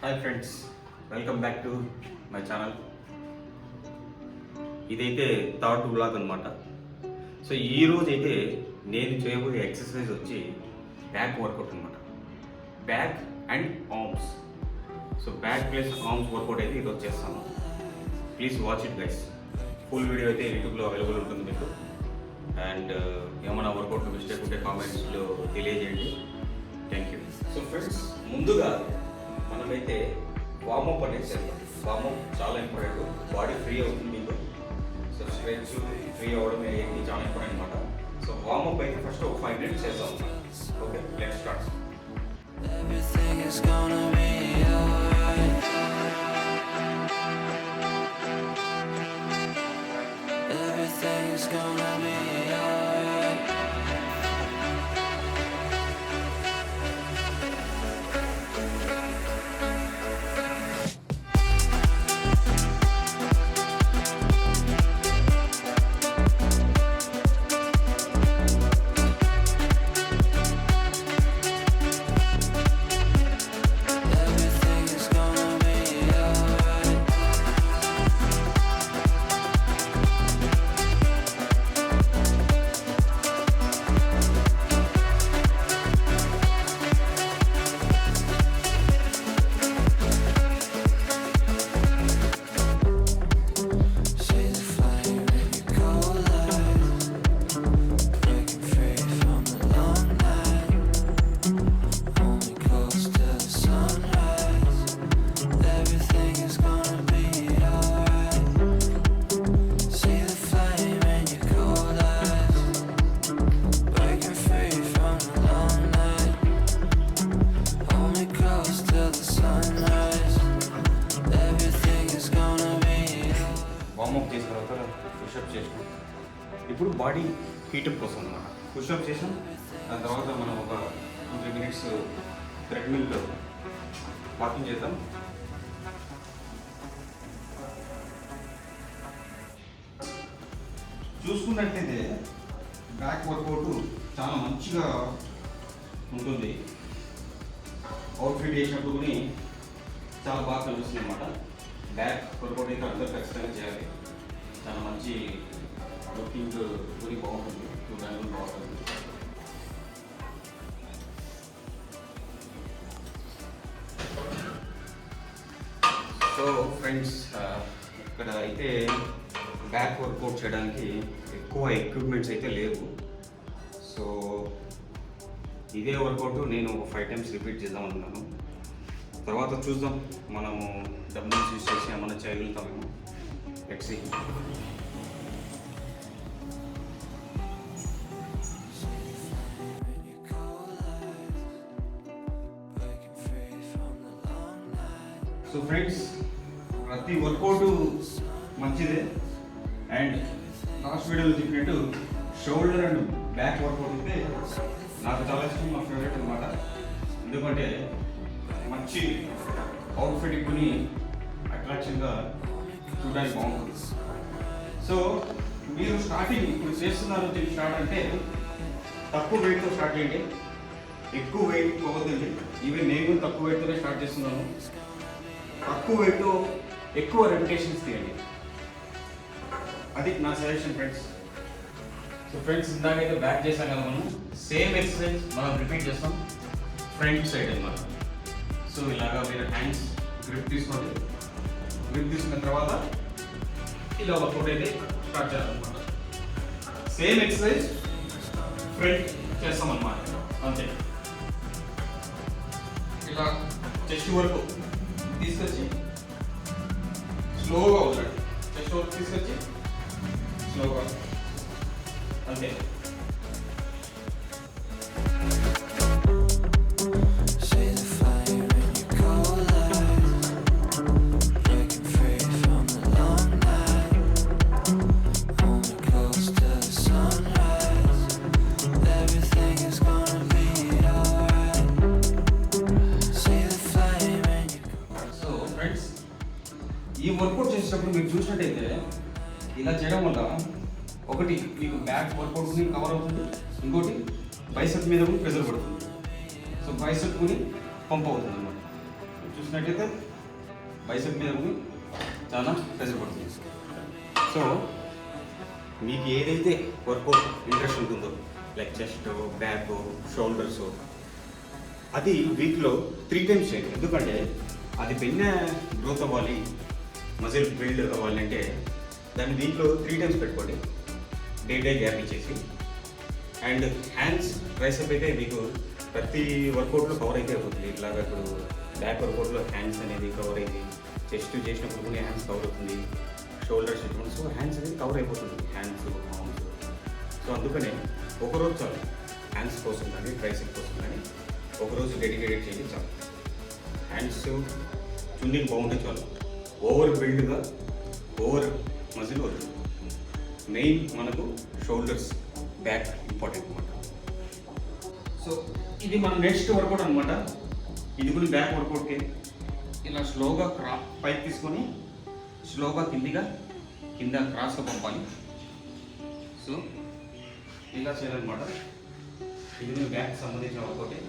Hi friends, welcome back to my channel. ఇదైతే third vlog అనమాట. So ఈరోజు అయితే నేను చేయబోయే ఎక్సర్సైజ్ వచ్చి బ్యాక్ వర్కౌట్ అనమాట. Back and arms. So back plus arms workout అయితే ఈరోజు చేస్తాను. Please watch it guys. Full video అయితే యూట్యూబ్లో అవైలబుల్ ఉంటుంది మీకు. అండ్ ఏమైనా వర్కౌట్ మిస్టేక్ ఉంటే కామెంట్స్లో తెలియజేయండి. Thank you. సో ఫ్రెండ్స్, ముందుగా మనమైతే వార్మప్ అనేది చేద్దాం. వార్మప్ చాలా ఇంపార్టెంట్. బాడీ ఫ్రీ అవుతుంది మీకు. సో స్ట్రెచ్ ఫ్రీ అవ్వడం ఇది చాలా ఇంపార్టెంట్ అనమాట. సో వార్మప్ అయితే ఫస్ట్ ఒక 5 minutes చేద్దాం. Okay, let's start. Everything is gonna be alright. Everything is gonna be alright. Everything is gonna be alright. See the flame in your cold eyes, breaking free from the long night. Only close to the sunrise. Everything is gonna be alright. See the flame in your cold eyes, breaking free from the long night. Only close to the sunrise. Everything is gonna be alright. Warm up చేసిన తర్వాత push up చేసాం. ఇప్పుడు body heat up కోసం అనమాట. Push up చేసాం. దాని తర్వాత మనం ఒక 2-3 minutes ట్రెడ్మిల్లో వాకింగ్ చేద్దాం. చూసుకున్నట్లయితే బ్యాక్ వర్కౌట్ చాలా మంచిగా ఉంటుంది. అవుట్ఫిట్ వేసినప్పుడు కూడా చాలా బాగా కనిపిస్తుంది అనమాట. బ్యాక్ వర్కౌట్ అయితే అందరూ ఖచ్చితంగా చేయాలి. చాలా మంచి లుకింగ్ కూడా బాగుంటుంది. చూడడానికి బాగుంటుంది. సో ఫ్రెండ్స్, ఇక్కడ అయితే బ్యాక్ వర్కౌట్ చేయడానికి ఎక్కువ ఎక్విప్మెంట్స్ అయితే లేవు. సో ఇదే వర్కౌట్ నేను ఒక 5 times రిపీట్ చేద్దాం అనుకున్నాను. తర్వాత చూద్దాం, మనము డబ్బులు యూజ్ చేసి ఏమన్నా చేయగలుగుతామేమో. Let's see. In your cold eyes, breaking free from the long night. So friends, ప్రతి వర్కౌట్ మంచిదే. అండ్ లాస్ట్ వీడియోలో చెప్పినట్టు షోల్డర్ అండ్ బ్యాక్ వర్కౌట్ అయితే నాకు చాలా ఇష్టం, మా ఫేవరెట్ అనమాట. ఎందుకంటే మంచి అవుట్ఫిట్ కొని అట్రాక్షన్గా చూడడానికి బాగుంటుంది. సో మీరు స్టార్టింగ్ ఇప్పుడు చేస్తున్నారు దీన్ని స్టార్ట్ అంటే తక్కువ వెయిట్తో స్టార్ట్ చేయండి. ఎక్కువ వెయిట్ పోవద్దండి. ఈవెన్ నేను కూడా తక్కువ వెయిట్తోనే స్టార్ట్ చేస్తున్నాను. తక్కువ వెయిట్తో ఎక్కువ రెప్యుటేషన్స్ తీయండి. అది నా సజెషన్ ఫ్రెండ్స్. సో ఫ్రెండ్స్, ఇందాకైతే బ్యాక్ చేసాం కదా, మనం సేమ్ ఎక్సర్సైజ్ మనం రిపీట్ చేస్తాం ఫ్రంట్ సైడ్ అన్నమాట. సో ఇలాగా మీరు హ్యాండ్స్ గ్రిప్ తీసుకోండి. గ్రిప్ తీసుకున్న తర్వాత ఇలా వర్కౌట్ అయితే స్టార్ట్ చేయాలన్నమాట. సేమ్ ఎక్సర్సైజ్ ఫ్రంట్ చేస్తాం అన్నమాట. అంతే. ఇలా చెస్ట్ వరకు తీసుకొచ్చి స్లోగా వదలండి. చెస్ట్ వరకు తీసుకొచ్చి స్లోగా, అంతే. See the flame in your cold eyes, breaking free from the long night. Only close to the sunrise. Everything is gonna be alright. See the flame in your so friends, ఈ work out చేసేటప్పుడు మీరు చూసినట్టయితే ఇలా చేయడం వల్ల ఒకటి మీకు back work out cover అవుతుంది, ఇంకోటి బైసెప్ మీద కూడా ప్రెజర్ పడుతుంది. సో బైసెప్ కొని పంప్ అవుతుంది అన్నమాట. చూసినట్టయితే బైసెప్ మీద ఉంది చాలా ప్రెషర్ పడుతుంది. సో మీకు ఏదైతే వర్కౌట్ ఇంట్రెస్ట్ ఉంటుందో లైక్ చెస్ట్, బ్యాక్, షోల్డర్స్, అది వీక్లో 3 times చేయండి. ఎందుకంటే అది పెన్న గ్రోత్ అవ్వాలి, మజిల్ బిల్డ్ అవ్వాలి అంటే దాన్ని వీక్లో 3 times పెట్టుకోండి, డే గ్యాప్ ఇచ్చేసి. అండ్ హ్యాండ్స్ ట్రైసెప్ అయితే మీకు ప్రతి వర్కౌట్లో కవర్ అయితే అవుతుంది. ఇట్లాగా ఇప్పుడు బ్యాక్ వర్కౌట్లో హ్యాండ్స్ అనేది కవర్ అయింది, చెస్ట్ చేసినప్పుడు కూడా హ్యాండ్స్ కవర్ అవుతుంది, షోల్డర్స్ ఇటువంటి. సో హ్యాండ్స్ అనేది కవర్ అయిపోతుంది, హ్యాండ్స్, ఆర్మ్స్. సో అందుకనే ఒకరోజు చాలు హ్యాండ్స్ కోసం కానీ ట్రైసెప్ కోసం కానీ ఒకరోజు డెడికేటెడ్ చేసి చాలు. హ్యాండ్స్ చుండింగ్ బాగుంటే చాలు, ఓవర్ బిల్డ్గా ఓవర్ మజిల్ వద్దు. మెయిన్ మనకు షోల్డర్స్, బ్యాక్ ఇంపార్టెంట్ అనమాట. సో ఇది మన నెక్స్ట్ వర్కౌట్ అనమాట. ఇది కూడా బ్యాక్ వర్కౌట్కి ఇలా స్లోగా పైకి తీసుకొని స్లోగా కింద క్రాస్గా పంపాలి. సో ఇలా చేయాలన్నమాట. ఇది కూడా బ్యాక్ సంబంధించిన వర్కౌటే.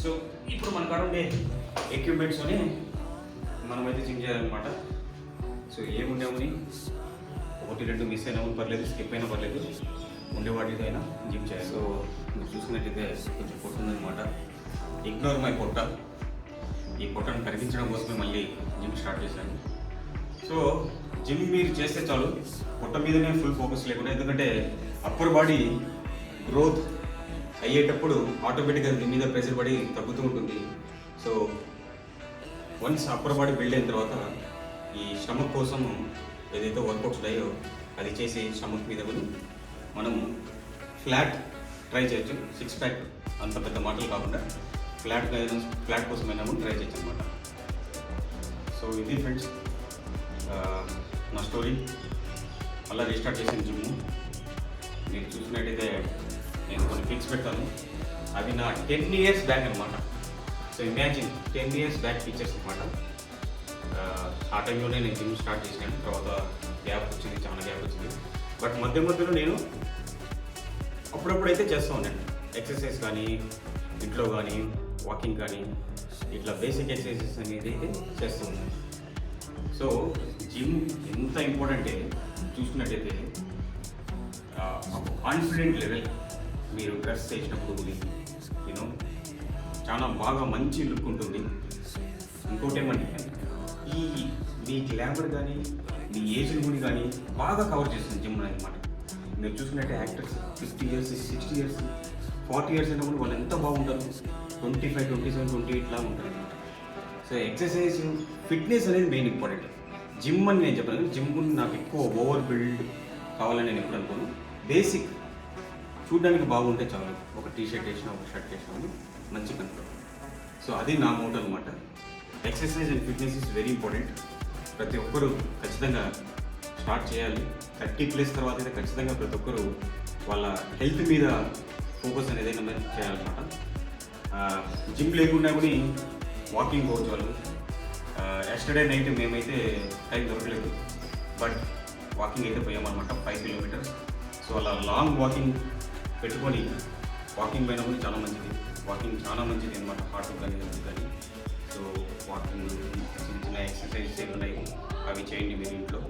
సో ఇప్పుడు మన కాడ ఉండే ఎక్విప్మెంట్స్తోనే మనమైతే జిమ్ చేయాలన్నమాట. సో ఏముండేమని 1-2 మిస్ అయినా పర్లేదు, స్కిప్ అయినా పర్లేదు, ఉండే వాటితో అయినా జిమ్ చేయాలి. సో మీరు చూసుకున్నట్టయితే కొంచెం పొట్ట ఉందన్నమాట. ఇగ్నోర్ మై పొట్ట. ఈ పొట్టను కరిగించడం కోసమే మళ్ళీ జిమ్ స్టార్ట్ చేశాను. సో జిమ్ మీరు చేస్తే చాలు, పొట్ట మీదనే ఫుల్ ఫోకస్ లేకుండా. ఎందుకంటే అప్పర్ బాడీ గ్రోత్ అయ్యేటప్పుడు ఆటోమేటిక్గా దీని మీద ప్రెషర్ పడి తగ్గుతూ ఉంటుంది. So once upper body build అయిన తర్వాత ఈ స్టమక్ కోసం ఏదైతే వర్కౌట్స్ ఉన్నాయో అది చేసి స్టమక్ మీద మనము ఫ్లాట్ ట్రై చేయొచ్చు. 6 pack అంత పెద్ద మాటలు కాకుండా ఫ్లాట్ కోసమైనా ట్రై చేయొచ్చు అనమాట. సో ఇది ఫ్రెండ్స్ నా స్టోరీ. మళ్ళీ రీస్టార్ట్ చేసిన జిమ్. మీరు చూసినట్టయితే నేను కొన్ని పిక్స్ పెడతాను, అవి నా 10 years బ్యాక్ అనమాట. So imagine 10 years back pictures అనమాట. ఆ టైంలోనే నేను జిమ్ స్టార్ట్ చేసినాను. తర్వాత గ్యాప్ వచ్చింది, చాలా గ్యాప్ వచ్చింది. బట్ మధ్యలో నేను అప్పుడప్పుడైతే చేస్తూ ఉన్నాను ఎక్సర్సైజ్ కానీ, ఇంట్లో కానీ, వాకింగ్ కానీ, ఇట్లా బేసిక్ ఎక్సర్సైజెస్ అనేది అయితే చేస్తూ ఉన్నాను. సో జిమ్ ఎంత ఇంపార్టెంట్ చూసుకున్నట్టయితే కాన్ఫిడెంట్ లెవెల్ మీరు డ్రెస్ చేసినప్పుడు యూనో చాలా బాగా మంచి లుక్ ఉంటుంది. ఇంకోటి ఏమంటే ఈ మీ గ్లామర్ కానీ మీ ఏజ్ని కూడా కానీ బాగా కవర్ చేస్తుంది జిమ్ అనమాట. మీరు చూసుకున్నట్టే యాక్టర్స్ 50 years, 60 years, 40 years అయినా కూడా వాళ్ళు ఎంత బాగుంటారు. 25, 27, 28 ఇట్లా ఉంటారు అనమాట. సో ఎక్సర్సైజ్, ఫిట్నెస్ అనేది మెయిన్ ఇంపార్టెంట్. జిమ్ అని నేను చెప్పాను, జిమ్ గురించి నాకు ఎక్కువ ఓవర్ బిల్డ్ కావాలని నేను ఎప్పుడు అనుకోను. బేసిక్ చూడడానికి బాగుంటే చాలు. ఒక టీ-షర్ట్ వేసినా, ఒక షర్ట్ వేసినా మంచి కంట్రోల్. సో అది నా మోటో అనమాట. Exercise and fitness is very important. ప్రతి ఒక్కరూ ఖచ్చితంగా స్టార్ట్ చేయాలి. 30+ తర్వాత అయితే ఖచ్చితంగా ప్రతి ఒక్కరు వాళ్ళ హెల్త్ మీద ఫోకస్ అనేది చేయాలన్నమాట. జిమ్ లేకుండా కూడా వాకింగ్ పోవచ్చు వాళ్ళు. ఎస్టర్డే నైట్ మేమైతే టైం దొరకలేదు, బట్ వాకింగ్ అయితే పోయామన్నమాట 5 kilometers. సో అలా లాంగ్ వాకింగ్ పెట్టుకొని వాకింగ్ పైన కూడా చాలా మంచిది. వాకింగ్ చాలా మంచిది అనమాట, హార్ట్ కానీ హెల్త్ కానీ. సో వాకింగ్ చిన్న ఎక్సర్సైజెస్ ఏమి ఉన్నాయి అవి చేయండి మీరు ఇంట్లో.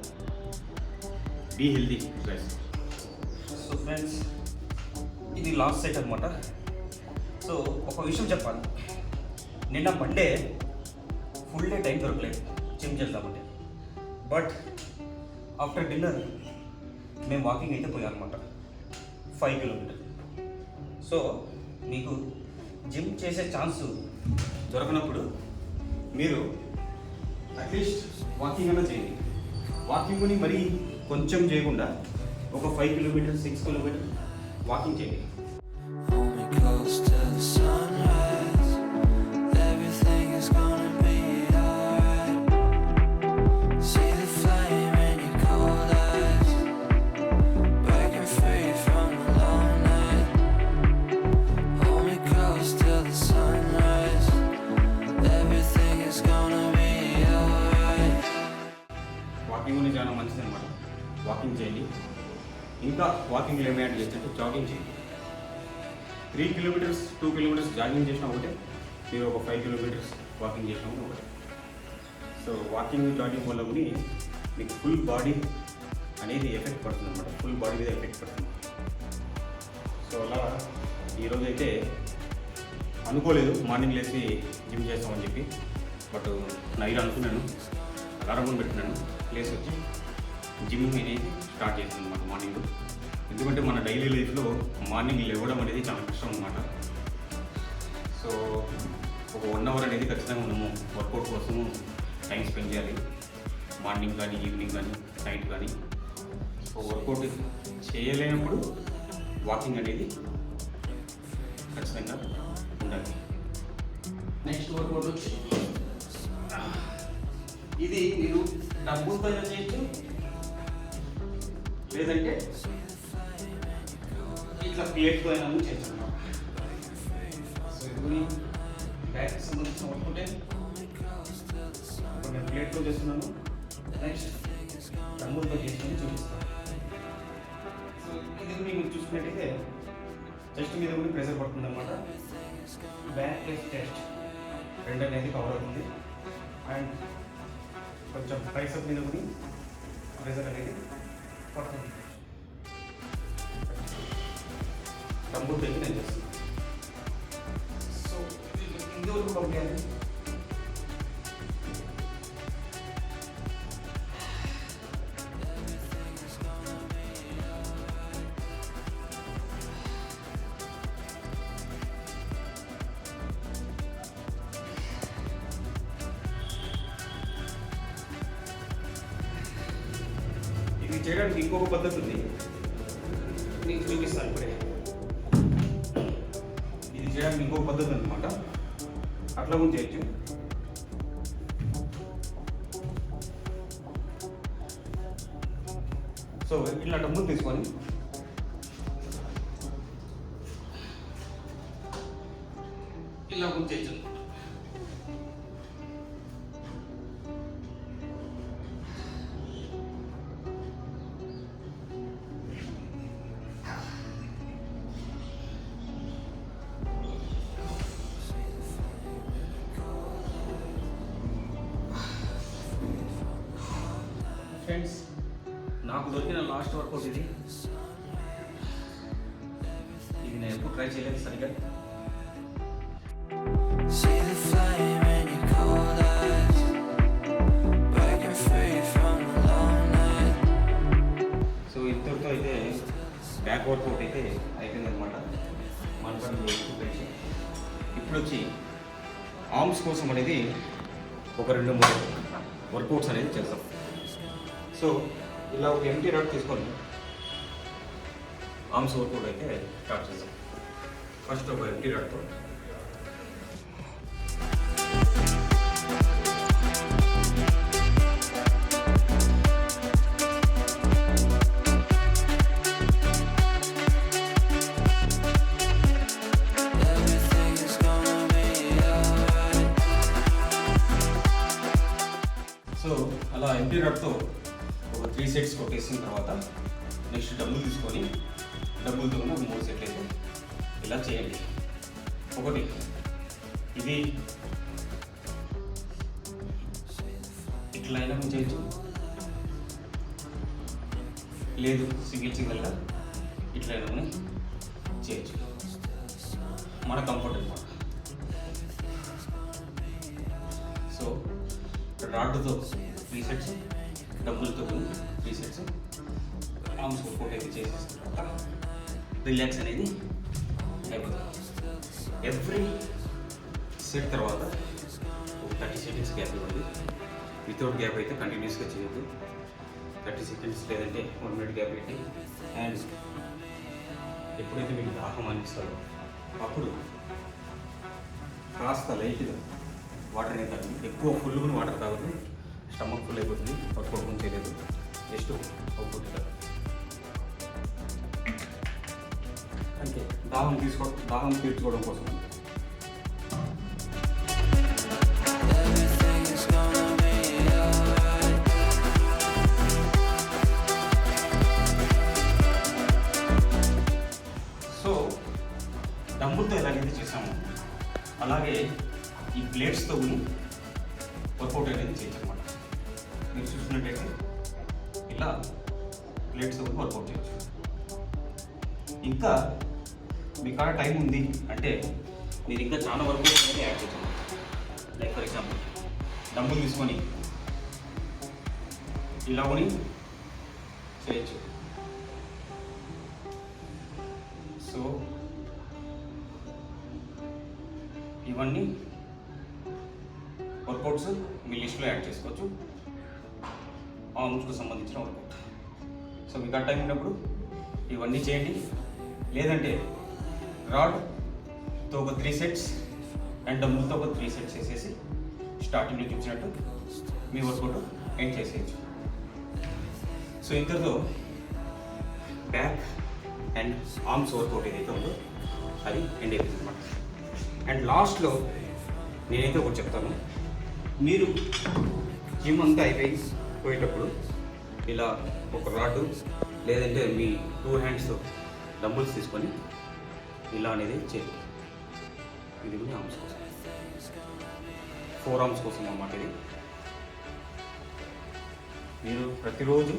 Be healthy guys. So friends, ఇది లాస్ట్ సెట్ అనమాట. సో ఒక విషయం చెప్పాలి, నిన్న మండే ఫుల్ డే టైం దొరకలేదు జిమ్ చేద్దామంటే. బట్ ఆఫ్టర్ డిన్నర్ మేము వాకింగ్ అయితే పోయామన్నమాట 5 kilometers. సో మీకు జిమ్ చేసే ఛాన్స్ దొరకనప్పుడు మీరు అట్లీస్ట్ వాకింగ్ అన్నా చేయండి. వాకింగ్ని మరీ కొంచెం చేయకుండా ఒక 5 kilometers, 6 kilometers వాకింగ్ చేయండి. Hold me close till the sunrise. Everything is gonna be alright. See the flame in your cold eyes, breaking free from the long night. Hold me close till the sunrise. Everything is gonna be alright. Walking చాలా మంచిది అనమాట. Walking చేయండి. ఇంకా వాకింగ్లో ఏమి add చేయొచ్చు అంటే jogging చేయండి. 3 kilometres 2 kilometres jogging చేసినా ఒకటే, మీరు ఒక 5 కిలోమీటర్స్ వాకింగ్ చేసినా ఒకటే. సో వాకింగ్ జాగింగ్ వల్ల కూడా మీకు ఫుల్ బాడీ అనేది ఎఫెక్ట్ పడుతుంది అనమాట, ఫుల్ బాడీ మీద ఎఫెక్ట్ పడుతుంది. సో అలా ఈరోజు అయితే అనుకోలేదు మార్నింగ్ లేచి జిమ్ చేస్తామని చెప్పి, బట్ నైట్ అనుకున్నాను, అలారం కూడా పెట్టినాను, లేచి వచ్చి జిమ్ అనేది స్టార్ట్ చేసాను అనమాట మార్నింగ్. ఎందుకంటే మన డైలీ లైఫ్లో మార్నింగ్ లేవడం అనేది చాలా కష్టం అనమాట. సో ఒక 1 అవర్ అనేది ఖచ్చితంగా మనము వర్కౌట్ కోసము టైం స్పెండ్ చేయాలి, మార్నింగ్ కానీ ఈవినింగ్ కానీ నైట్ కానీ. సో వర్కౌట్ చేయలేనప్పుడు వాకింగ్ అనేది ఖచ్చితంగా ఉండాలి. నెక్స్ట్ వర్కౌట్ వచ్చి ఇది మీరు డబ్బులతో చేయొచ్చు, లేదంటే ఇట్లా ప్లేట్తో అయినా చేయొచ్చు అన్నమాట. సో ఇది బ్యాక్ సంబంధించిన వర్కౌట్. ఇప్పుడు నేను ప్లేట్తో చేస్తున్నాను, నెక్స్ట్ డబ్బులతో చేసుకొని చూపిస్తాను. సో ఇది మీరు చూసుకున్నట్టయితే చెస్ట్ మీద కూడా ప్రెషర్ పడుతుంది అనమాట. బ్యాక్ ప్లస్ చెస్ట్ రెండు అనేది కవర్ అవుతుంది, అండ్ కొంచెం ట్రైసెప్ మీద కూడా ప్రెషర్ అనేది పడుతుంది. డంబుల్ పెట్టి నేను చేస్తున్నాను. సో ఇందువరకు పంపించాలి. ఇది చేయడానికి ఇంకొక పద్ధతి ఉంది, నీకు చూపిస్తాను ఇప్పుడే. ఇది చేయడానికి ఇంకొక పద్ధతి అనమాట, అట్లా కూడా చేయొచ్చు. సో ఇట్లా డబ్బులు తీసుకొని ఇలా కూడా చేయొచ్చు. ఫ్రెండ్స్, నాకు దొరికిన లాస్ట్ వర్కౌట్ ఇది నేను ఎప్పుడు ట్రై చేయలేదు సరిగ్గా. See the flame in your cold eyes, breaking free from the long night. So ఇంతటితో అయితే బ్యాక్ వర్కౌట్ అయితే అయిపోయింది అనమాట. మనకు ఇప్పుడు వచ్చి ఆర్మ్స్ కోసం అనేది ఒక 2-3 వర్కౌట్స్ అనేది చేస్తాం. సో ఇలా ఒక ఎంటీ రాడ్ తీసుకొని ఆర్మ్స్ వర్కౌట్ అయితే స్టార్ట్ చేద్దాం. ఫస్ట్ ఒక ఎంటీ రాడ్తో Everything's gonna be alright. So అలా ఎంటీ రాడ్తో ఒక 3 సెట్స్ కొట్టేసిన తర్వాత నెక్స్ట్ డబ్బులు తీసుకొని డబ్బులతో ఒక 3 సెట్లు అయితే ఇలా చేయండి. ఒకటి ఇది ఇట్లా అయినా చేయొచ్చు, లేదు సింగిల్గా ఇట్లా అయినా చేయొచ్చు, మన కంఫర్ట్ అనమాట. సో రాడ్తో 3 సెట్స్, డబ్బులతో 3 సెట్స్, ఆర్మ్స్ వర్కౌట్ అయితే చేసేసిన తర్వాత రిలాక్స్ అనేది అయిపోతుంది. ఎవ్రీ సెట్ తర్వాత ఒక 30 సెకండ్స్ గ్యాప్ ఇవ్వండి. వితౌట్ గ్యాప్ అయితే కంటిన్యూస్గా చేయొద్దు. 30 సెకండ్స్ లేదంటే 1 మినిట్ గ్యాప్ పెట్టి, అండ్ ఎప్పుడైతే మీకు దాహం అనిపిస్తుందో అప్పుడు కాస్త లైట్గా వాటర్ అనేది తాగండి. ఎక్కువ ఫుల్ కూడా వాటర్ తాగదు, స్టమక్ ఫుల్ అయిపోతుంది, వర్కౌట్ చేయలేదు, జస్ట్ అవుట్పుట్ కదా. అంతే, దాహం తీర్చుకోవడం కోసం. Everything's gonna be alright. డంబుల్తో ఎలాగైతే చేసామో అలాగే ఈ ప్లేట్స్తో వర్కౌట్ అనేది చేయొచ్చు అనమాట. మీరు చూసినట్టయితే ఇలా ప్లేట్స్తో వర్కౌట్ చేయొచ్చు. ఇంకా మీ కాడ టైం ఉంది అంటే మీరు ఇంకా చాలా వర్కౌట్ అనేది యాడ్ చేయొచ్చు. లైక్ ఫర్ ఎగ్జాంపుల్ డంబుల్ తీసుకొని ఇలా కొని చేయొచ్చు. సో ఇవన్నీ వర్కౌట్స్ మీ లిస్ట్లో యాడ్ చేసుకోవచ్చు. ఆర్మ్స్కు సంబంధించిన వర్కౌట్. సో మీకు ఆ టైం ఉన్నప్పుడు ఇవన్నీ చేయండి. లేదంటే రాడ్తో ఒక 3 సెట్స్ అండ్ డంబుల్తో ఒక 3 సెట్స్ వేసేసి స్టార్టింగ్లో చూపించినట్టు మీ వర్కౌట్ ఎండ్ చేసేయచ్చు. సో ఇంతతో బ్యాక్ అండ్ ఆర్మ్స్ వర్కౌట్ ఏదైతే ఉందో అది ఎండ్ అయిపోతుంది అనమాట. అండ్ లాస్ట్లో నేనైతే ఒకటి చెప్తాను. మీరు జిమ్ అంతా పోయేటప్పుడు ఇలా ఒక రాడ్ లేదంటే మీ 2 హ్యాండ్స్తో డంబుల్స్ తీసుకొని ఇలా అనేది చేయండి. ఇది కూడా ఆర్మ్స్ కోసం, 4 ఆర్మ్స్ కోసం అన్నమాట. ఇది మీరు ప్రతిరోజు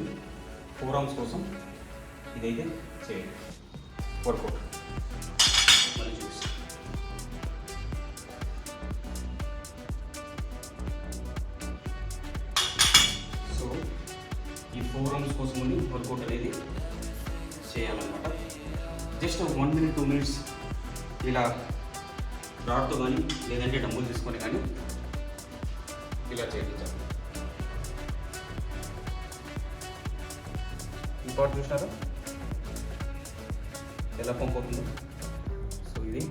4 ఆర్మ్స్ కోసం ఇదైతే చేయండి వర్కౌట్. మళ్ళీ చూపిస్తాను. సో ఈ 4 ఆర్మ్స్ కోసం వర్కౌట్ అనేది చేయాలన్నమాట. జస్ట్ 1 minute 2 minutes ఇలా రాడ్తో కానీ లేదంటే డంబుల్ తీసుకొని కానీ ఇలా చేయించాలి. ఇంకోటి చూసినారా ఎలా పంప్ అవుతుందో. సో ఇది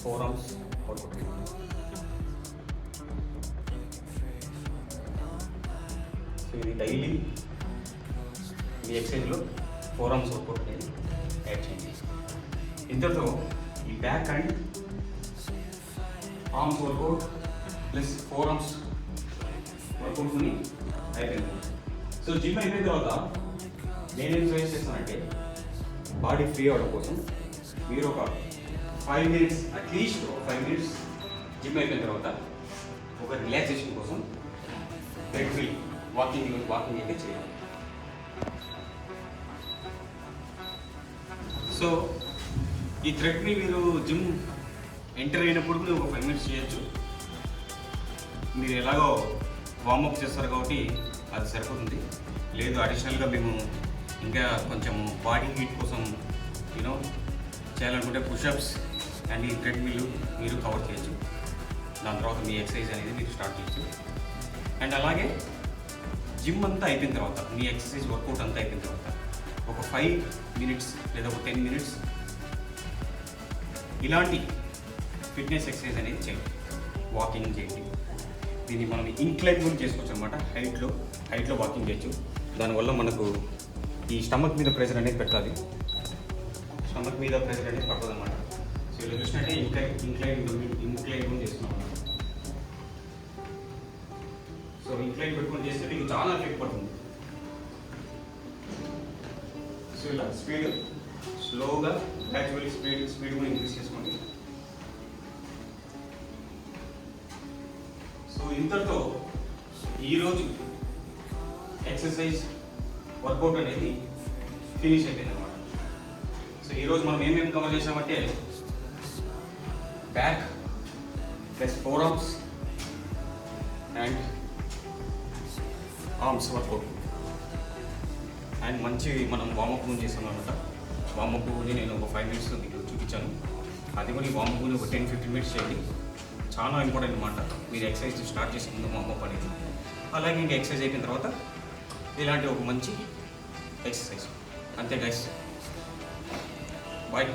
4 ఆర్మ్స్ వర్కౌట్. సో ఇది డైలీ మీ ఎక్సర్సైజ్లో 4 ఆర్మ్స్ వర్కౌట్ అనేది యాడ్ చేయండి. ఇంతతో ఈ back and arms workout plus 4 arms వర్కౌట్ని అయిపోయింది. సో జిమ్ అయిపోయిన తర్వాత నేనేం సజెస్ట్ చేస్తానంటే బాడీ ఫ్రీ అవ్వడం కోసం మీరు ఒక 5 minutes అట్లీస్ట్ ఒక 5 minutes జిమ్ అయిపోయిన తర్వాత ఒక రిలాక్సేషన్ కోసం ట్రెడ్మిల్ వాకింగ్ అయితే చేయాలి. సో ఈ ట్రెడ్మిల్ మీరు జిమ్ ఎంటర్ అయినప్పుడు మీరు ఒక 5 minutes చేయొచ్చు. మీరు ఎలాగో వార్మప్ చేస్తారు కాబట్టి అది సరిపోతుంది. లేదు అడిషనల్గా మేము ఇంకా కొంచెం బాడీ హీట్ కోసం చేయాలనుకుంటే పుషప్స్ అండ్ ఈ ట్రెడ్మిల్ మీరు కవర్ చేయొచ్చు. దాని తర్వాత మీ ఎక్సర్సైజ్ అనేది మీరు స్టార్ట్ చేయొచ్చు. అండ్ అలాగే జిమ్ అంతా అయిపోయిన తర్వాత మీ ఎక్సర్సైజ్ వర్కౌట్ అంతా అయిపోయిన తర్వాత ఒక 5 minutes లేదా ఒక 10 minutes ఇలాంటి ఫిట్నెస్ ఎక్సర్సైజ్ అనేది చేయండి. వాకింగ్ చేయండి. దీన్ని మనం ఇంక్లైన్ కూడా చేసుకోవచ్చు అనమాట. హైట్లో వాకింగ్ చేయొచ్చు. దానివల్ల మనకు ఈ స్టమక్ మీద ప్రెషర్ అనేది పెట్టాలి. స్టమక్ మీద ప్రెషర్ అనేది పడుతుంది అనమాట. సో ఇలా చూసినట్టే ఇంక్లైన్ కూడా చేస్తున్నాం అన్నమాట. సో ఇంక్లైన్ పెట్టుకొని చేస్తే మీకు చాలా ఎఫెక్ట్ పడుతుంది. సో ఇలా స్లోగా యాక్చువల్లీ స్పీడ్ కూడా ఇంక్రీజ్ చేసుకోండి. సో ఇంతటితో ఈరోజు ఎక్సర్సైజ్ వర్కౌట్ అనేది ఫినిష్ అయిపోయింది అనమాట. సో ఈరోజు మనం ఏమేమి కవర్ చేసామంటే back plus 4 arms and arms workout and మంచి మనం వార్మప్ చేసాం అనమాట. వార్మప్ నేను ఒక 5 minutes మీకు చూపించాను. అది కూడా ఈ వార్మప్ ఒక 10-15 minutes చేయండి. చాలా ఇంపార్టెంట్ అనమాట. మీరు ఎక్సర్సైజ్ స్టార్ట్ చేసే ముందు వార్మప్ అనేది. అలాగే ఇంకా ఎక్సర్సైజ్ అయిపోయిన తర్వాత ఇలాంటి ఒక మంచి ఎక్సర్సైజ్. అంతే గైస్, బాయ్.